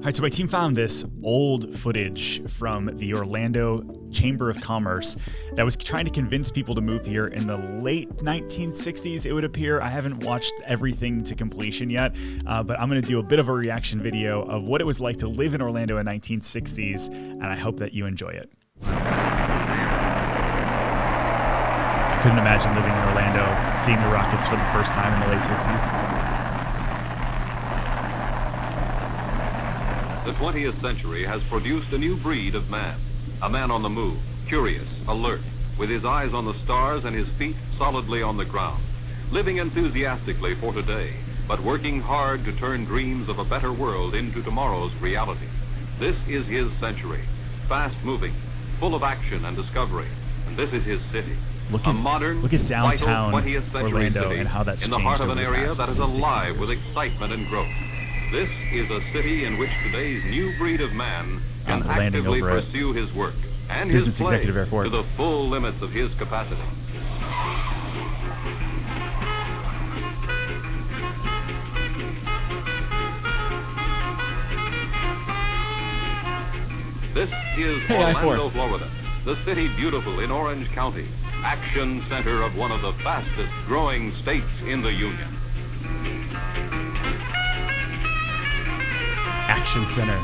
All right, so my team found this old footage from the Orlando Chamber of Commerce that was trying to convince people to move here in the late 1960s, it would appear. I haven't watched everything to completion yet, but I'm going to do a bit of a reaction video of what it was like to live in Orlando in 1960s, and I hope that you enjoy it. I couldn't imagine living in Orlando, seeing the Rockets for the first time in the late 60s. The 20th century has produced a new breed of man. A man on the move, curious, alert, with his eyes on the stars and his feet solidly on the ground. Living enthusiastically for today, but working hard to turn dreams of a better world into tomorrow's reality. This is his century, fast-moving, full of action and discovery. And this is his city. Look at downtown Orlando and how that's changed in the heart of an over the area past that is alive 60 with years. excitement and growth. This is a city in which today's new breed of man can landing actively over at pursue his work and Business his play Executive Airport. to the full limits of his capacity. This is Orlando, Florida, the city beautiful in Orange County, action center of one of the fastest growing states in the Union. Action Center.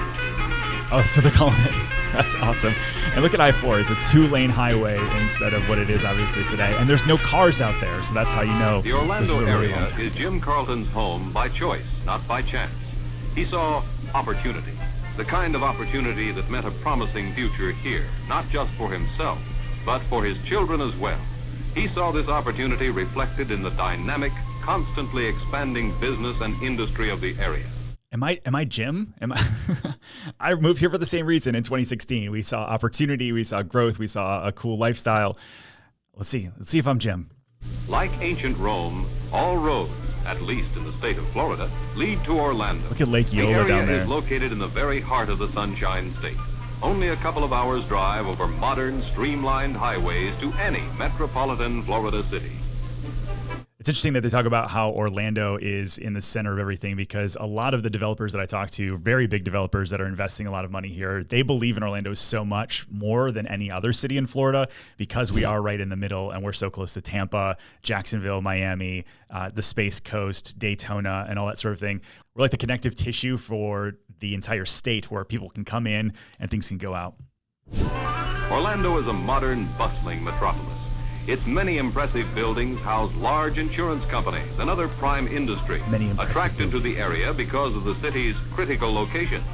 Oh, so they're calling it. That's awesome. And look at I-4. It's a 2-lane highway instead of what it is obviously today. And there's no cars out there, so that's how you know the this is Orlando a really area long time is ago. Jim Carlton's home by choice, not by chance. He saw opportunity, the kind of opportunity that meant a promising future here, not just for himself, but for his children as well. He saw this opportunity reflected in the dynamic, constantly expanding business and industry of the area. Am I Jim? I moved here for the same reason in 2016. We saw opportunity, we saw growth, we saw a cool lifestyle. Let's see if I'm Jim. Like ancient Rome, all roads, at least in the state of Florida, lead to Orlando. Look at Lake The Eola area down there. is located in the very heart of the Sunshine State. Only a couple of hours drive over modern, streamlined highways to any metropolitan Florida city. It's interesting that they talk about how Orlando is in the center of everything, because a lot of the developers that I talk to, very big developers that are investing a lot of money here, they believe in Orlando so much more than any other city in Florida because we are right in the middle and we're so close to Tampa, Jacksonville, Miami, the Space Coast, Daytona, and all that sort of thing. We're like the connective tissue for the entire state where people can come in and things can go out. Orlando is a modern, bustling metropolis. Its many impressive buildings house large insurance companies and other prime industries attracted to the area because of the city's critical location.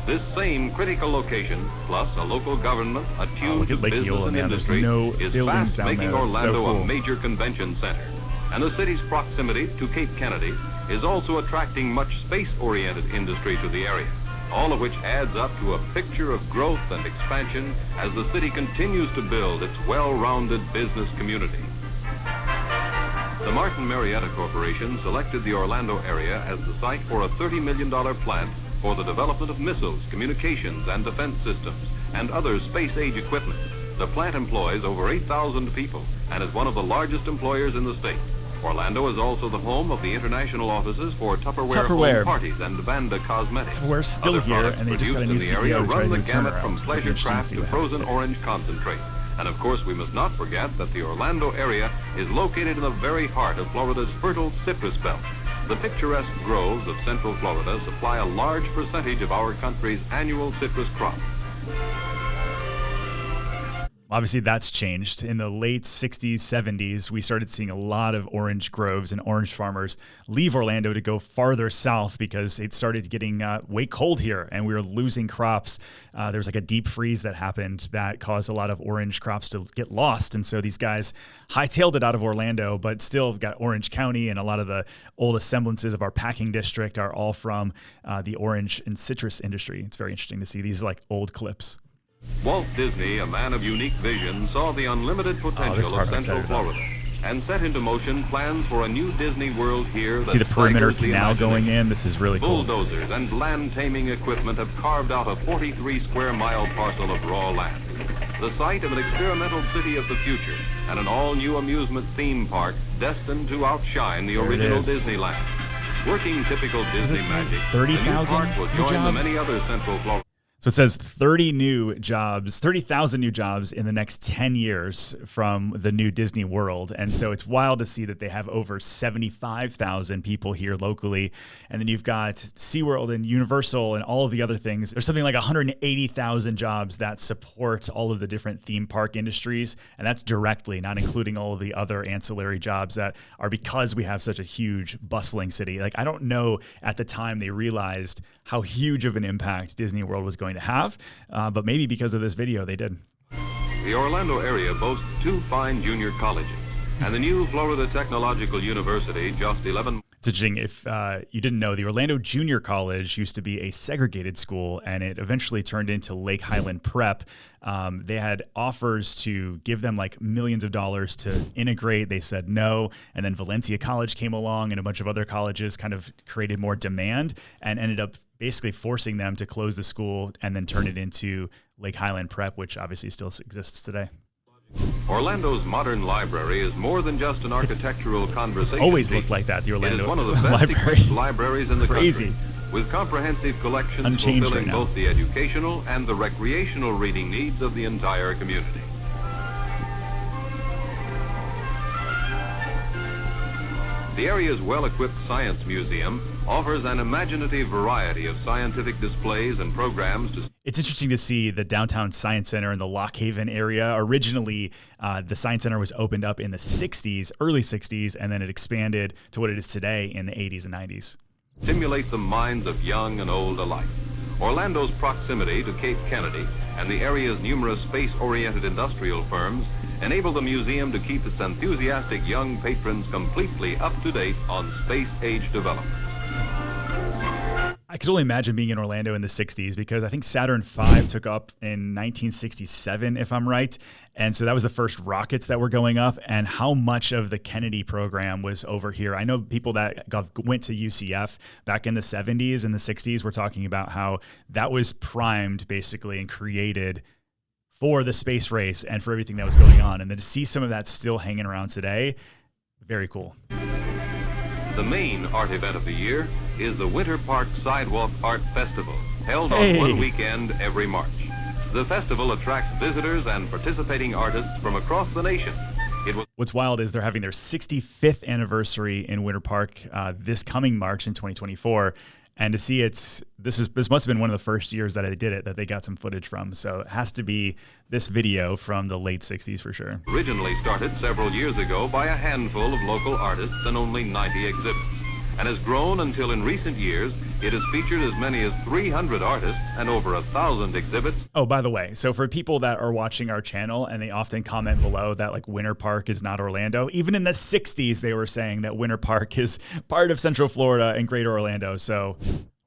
This same critical location, plus a local government attuned to business and industry, is fast making Orlando a major convention center. And the city's proximity to Cape Kennedy is also attracting much space-oriented industry to the area, all of which adds up to a picture of growth and expansion as the city continues to build its well-rounded business community. The Martin Marietta Corporation selected the Orlando area as the site for a $30 million plant for the development of missiles, communications, and defense systems, and other space-age equipment. The plant employs over 8,000 people and is one of the largest employers in the state. Orlando is also the home of the international offices for Tupperware home parties and Vanda Cosmetics. Tupperware's still here, and they just got a new CEO to try to do a turnaround. From pleasure craft to frozen orange concentrate. And of course, we must not forget that the Orlando area is located in the very heart of Florida's fertile citrus belt. The picturesque groves of Central Florida supply a large percentage of our country's annual citrus crop. Obviously, that's changed. In the late 60s, 70s, we started seeing a lot of orange groves and orange farmers leave Orlando to go farther south because it started getting way cold here and we were losing crops. There was like a deep freeze that happened that caused a lot of orange crops to get lost. And so these guys hightailed it out of Orlando, but still got Orange County, and a lot of the oldest semblances of our packing district are all from the orange and citrus industry. It's very interesting to see these like old clips. Walt Disney, a man of unique vision, saw the unlimited potential of Central Florida and set into motion plans for a new Disney World here. See the perimeter canal going in. This is really cool. Bulldozers and land taming equipment have carved out a 43 square mile parcel of raw land. The site of an experimental city of the future and an all-new amusement theme park destined to outshine the original Disneyland. Working typical Disney magic, 30,000 the new park will new join the jobs? many other Central Florida. So it says 30,000 new jobs in the next 10 years from the new Disney World. And so it's wild to see that they have over 75,000 people here locally. And then you've got SeaWorld and Universal and all of the other things. There's something like 180,000 jobs that support all of the different theme park industries. And that's directly, not including all of the other ancillary jobs that are because we have such a huge, bustling city. Like, I don't know at the time they realized how huge of an impact Disney World was going to have, but maybe because of this video, they did. The Orlando area boasts 2 fine junior colleges, and the new Florida Technological University, just 11. It's interesting, if you didn't know, the Orlando Junior College used to be a segregated school, and it eventually turned into Lake Highland Prep. They had offers to give them like millions of dollars to integrate. They said no. And then Valencia College came along, and a bunch of other colleges kind of created more demand and ended up basically forcing them to close the school and then turn it into Lake Highland Prep, which obviously still exists today. Orlando's modern library is more than just an architectural conversation. It's always looked like that, the Orlando It is one of the best library. equipped libraries in the Crazy. country, with comprehensive collections Unchanged fulfilling right now. both the educational and the recreational reading needs of the entire community. The area's well-equipped science museum offers an imaginative variety of scientific displays and programs to... It's interesting to see the downtown Science Center in the Lock Haven area. Originally, the Science Center was opened up in the 60s, early 60s, and then it expanded to what it is today in the 80s and 90s. Stimulate the minds of young and old alike. Orlando's proximity to Cape Kennedy and the area's numerous space-oriented industrial firms enable the museum to keep its enthusiastic young patrons completely up to date on space-age developments. I could only imagine being in Orlando in the 60s, because I think Saturn V took up in 1967, if I'm right. And so that was the first rockets that were going up, and how much of the Kennedy program was over here. I know people that went to UCF back in the 70s and the 60s were talking about how that was primed basically and created for the space race and for everything that was going on. And then to see some of that still hanging around today, very cool. The main art event of the year is the Winter Park Sidewalk Art Festival, held on one weekend every March. The festival attracts visitors and participating artists from across the nation. What's wild is they're having their 65th anniversary in Winter Park this coming March in 2024. And to see this must have been one of the first years that I did it, that they got some footage from. So it has to be this video from the late 60s for sure. Originally started several years ago by a handful of local artists and only 90 exhibits, and has grown until in recent years it has featured as many as 300 artists and over 1,000 exhibits. Oh, by the way, so for people that are watching our channel and they often comment below that like Winter Park is not Orlando, even in the 60s they were saying that Winter Park is part of Central Florida and Greater Orlando. So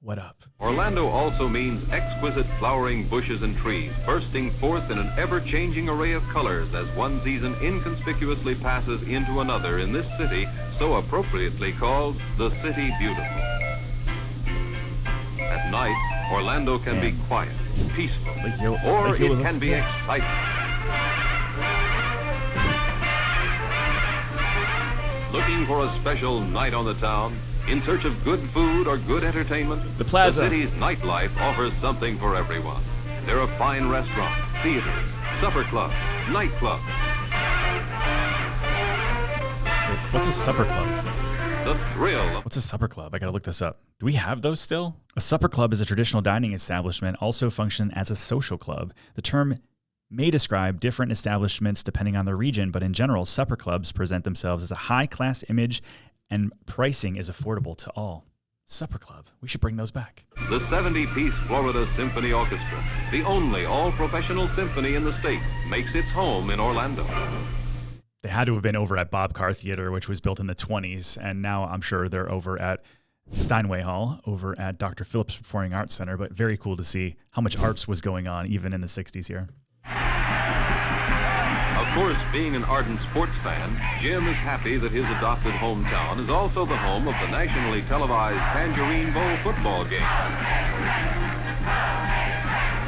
what up? Orlando also means exquisite flowering bushes and trees bursting forth in an ever-changing array of colors as one season inconspicuously passes into another in this city so appropriately called the City Beautiful. At night, Orlando can be quiet, peaceful, or it can be exciting. Looking for a special night on the town? In search of good food or good entertainment? The Plaza. The city's nightlife offers something for everyone. There are fine restaurants, theaters, supper clubs, nightclubs. Wait, what's a supper club? The thrill. What's a supper club? I gotta look this up. Do we have those still? A supper club is a traditional dining establishment, also function as a social club. The term may describe different establishments depending on the region, but in general, supper clubs present themselves as a high-class image and pricing is affordable to all. Supper club. We should bring those back. The 70-piece Florida Symphony Orchestra, the only all-professional symphony in the state, makes its home in Orlando. They had to have been over at Bob Carr Theater, which was built in the 20s, and now I'm sure they're over at Steinway Hall, over at Dr. Phillips Performing Arts Center, but very cool to see how much arts was going on even in the 60s here. Of course, being an ardent sports fan, Jim is happy that his adopted hometown is also the home of the nationally televised Tangerine Bowl football game.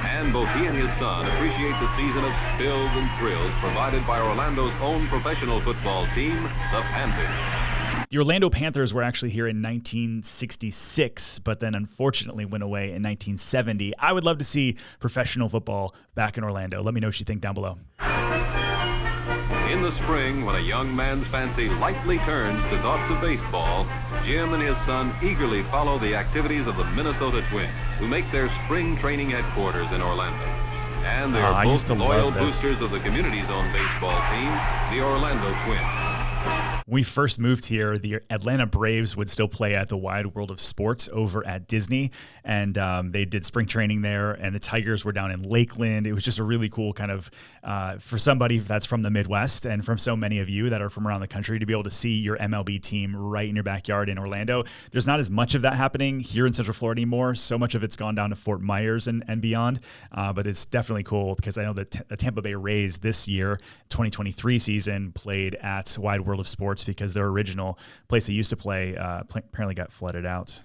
And both he and his son appreciate the season of spills and thrills provided by Orlando's own professional football team, the Panthers. The Orlando Panthers were actually here in 1966, but then unfortunately went away in 1970. I would love to see professional football back in Orlando. Let me know what you think down below. In the spring, when a young man's fancy lightly turns to thoughts of baseball, Jim and his son eagerly follow the activities of the Minnesota Twins, who make their spring training headquarters in Orlando. And they are both loyal boosters of the community's own baseball team, the Orlando Twins. When we first moved here, the Atlanta Braves would still play at the Wide World of Sports over at Disney, and they did spring training there, and the Tigers were down in Lakeland. It was just a really cool kind of, for somebody that's from the Midwest and from so many of you that are from around the country, to be able to see your MLB team right in your backyard in Orlando. There's not as much of that happening here in Central Florida anymore. So much of it's gone down to Fort Myers and beyond, but it's definitely cool because I know that the Tampa Bay Rays this year, 2023 season, played at Wide World of Sports because their original place they used to play apparently got flooded out.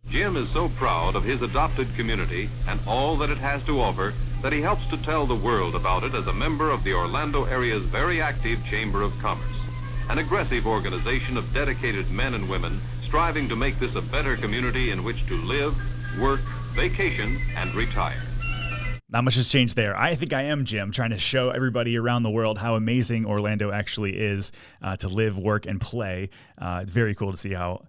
Jim is so proud of his adopted community and all that it has to offer that he helps to tell the world about it as a member of the Orlando area's very active Chamber of Commerce, an aggressive organization of dedicated men and women striving to make this a better community in which to live, work, vacation, and retire. Not much has changed there. I think I am Jim, trying to show everybody around the world how amazing Orlando actually is to live, work, and play. It's very cool to see how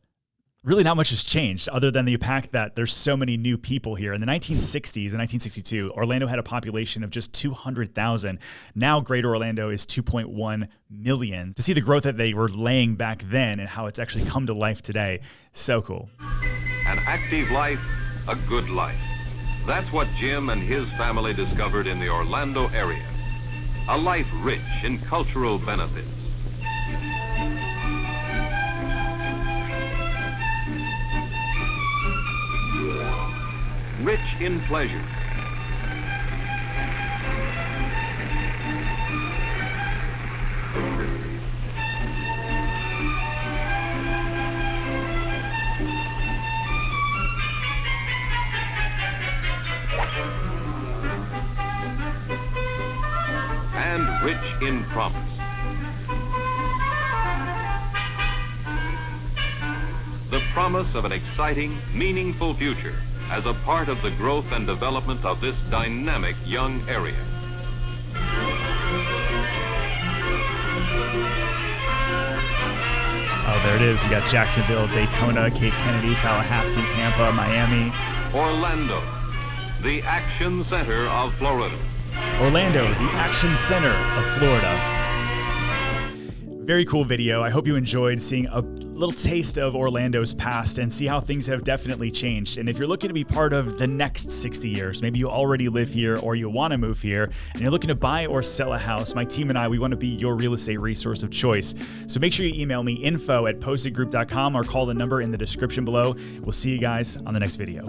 really not much has changed other than the fact that there's so many new people here. In the 1960s and 1962, Orlando had a population of just 200,000. Now Greater Orlando is 2.1 million. To see the growth that they were laying back then and how it's actually come to life today, so cool. An active life, a good life. That's what Jim and his family discovered in the Orlando area. A life rich in cultural benefits. Rich in pleasure. And rich in promise. The promise of an exciting, meaningful future as a part of the growth and development of this dynamic young area. Oh, there it is. You got Jacksonville, Daytona, Cape Kennedy, Tallahassee, Tampa, Miami. Orlando, the action center of Florida. Orlando, the action center of Florida. Very cool video. I hope you enjoyed seeing a little taste of Orlando's past and see how things have definitely changed. And if you're looking to be part of the next 60 years, maybe you already live here or you want to move here and you're looking to buy or sell a house, my team and I, we want to be your real estate resource of choice. So make sure you email me info@postedgroup.com or call the number in the description below. We'll see you guys on the next video.